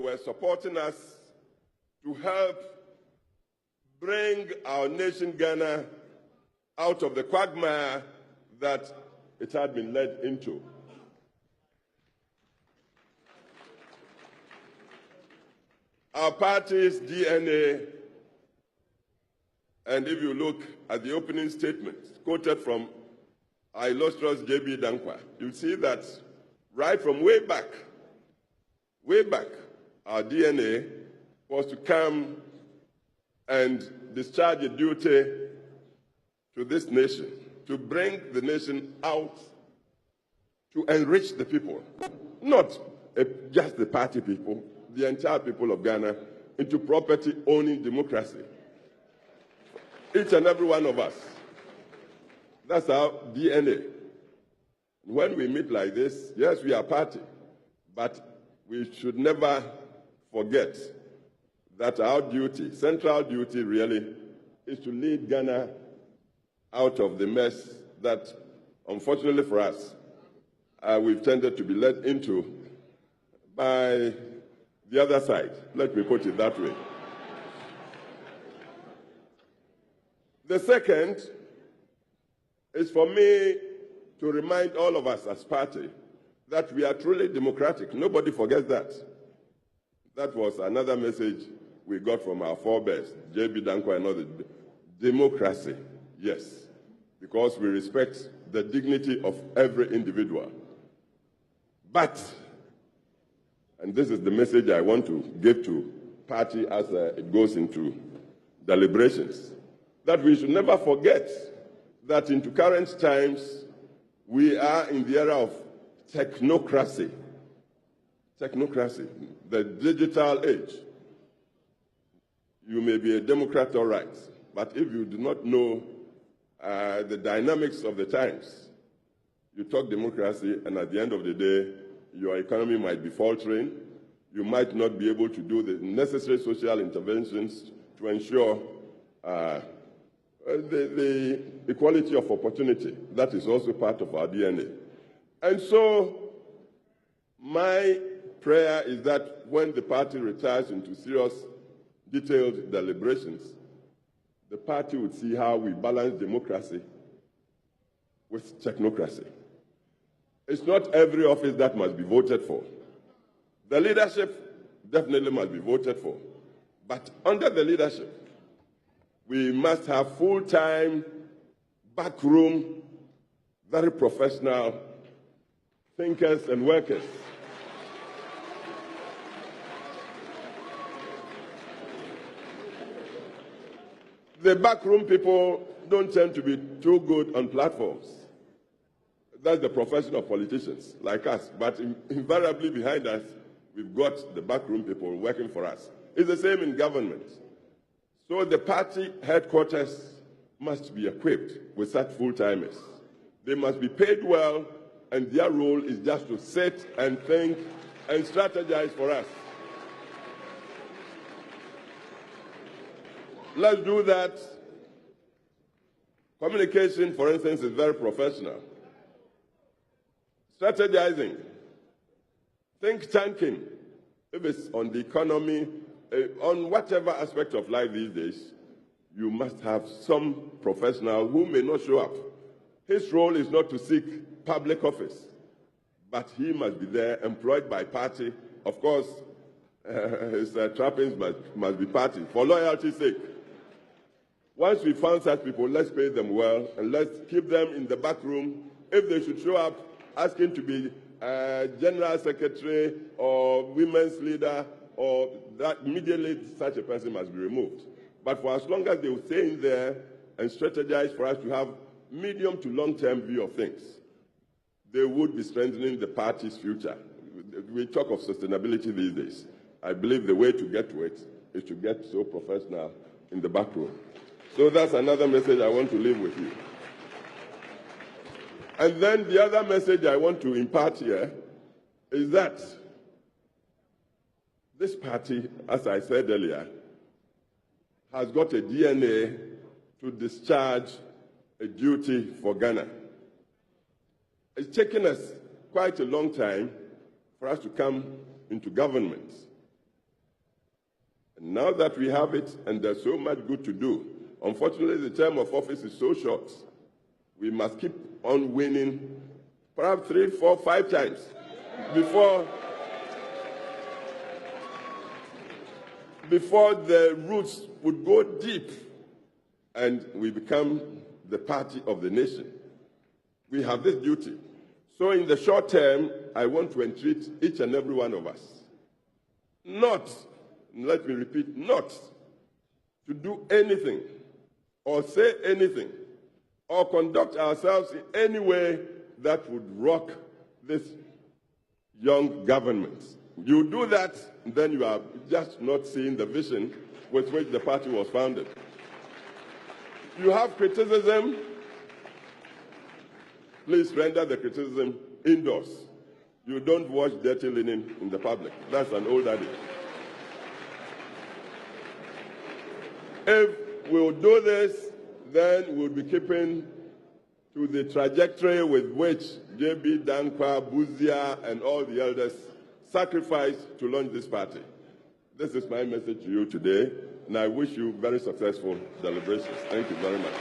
were supporting us to help bring our nation Ghana out of the quagmire that it had been led into. Our party's DNA, and if you look at the opening statement quoted from our illustrious J.B. Dankwa, you'll see that right from way back, our DNA was to come and discharge a duty to this nation, to bring the nation out, to enrich the people, not just the party people, the entire people of Ghana, into property-owning democracy. Each and every one of us. That's our DNA. When we meet like this, yes, we are party, but we should never forget that our duty, central duty really, is to lead Ghana out of the mess that, unfortunately for us, we've tended to be led into by the other side. Let me put it that way. The second is for me to remind all of us as party that we are truly democratic. Nobody forgets that. That was another message we got from our forebears, J.B. Dankwa and others. Democracy, yes, because we respect the dignity of every individual. But, and this is the message I want to give to party as it goes into deliberations, that we should never forget that into current times, we are in the era of technocracy. Technocracy, the digital age. You may be a Democrat, all right, but if you do not know the dynamics of the times, you talk democracy, and at the end of the day, your economy might be faltering. You might not be able to do the necessary social interventions to ensure the equality of opportunity. That is also part of our DNA. And so, my prayer is that when the party retires into serious, detailed deliberations, the party would see how we balance democracy with technocracy. It's not every office that must be voted for. The leadership definitely must be voted for. But under the leadership, we must have full-time, backroom, very professional thinkers and workers. The backroom people don't tend to be too good on platforms. That's the profession of politicians like us. But invariably behind us, we've got the backroom people working for us. It's the same in government. So the party headquarters must be equipped with such full-timers. They must be paid well, and their role is just to sit and think and strategize for us. Let's do that. Communication, for instance, is very professional. Strategizing, think tanking, if it's on the economy, on whatever aspect of life these days, you must have some professional who may not show up. His role is not to seek public office, but he must be there, employed by party. Of course, his trappings must be party, for loyalty's sake. Once we found such people, let's pay them well, and let's keep them in the back room. If they should show up asking to be general secretary or women's leader, or that immediately such a person must be removed. But for as long as they will stay in there and strategize for us to have medium to long-term view of things, they would be strengthening the party's future. We talk of sustainability these days. I believe the way to get to it is to get so professional in the back room. So that's another message I want to leave with you. And then the other message I want to impart here is that this party, as I said earlier, has got a DNA to discharge a duty for Ghana. It's taken us quite a long time for us to come into government. And now that we have it, and there's so much good to do, unfortunately, the term of office is so short. We must keep on winning, perhaps 3, 4, 5 times before the roots would go deep and we become the party of the nation. We have this duty. So in the short term, I want to entreat each and every one of us not, let me repeat, not to do anything or say anything or conduct ourselves in any way that would rock this young government. You do that, then you are just not seeing the vision with which the party was founded. You have criticism, please render the criticism indoors. You don't wash dirty linen in the public. That's an old adage. If we'll do this, then we'll be keeping to the trajectory with which J.B. Dankwa, Buzia, and all the elders sacrificed to launch this party. This is my message to you today, and I wish you very successful deliberations. Thank you very much.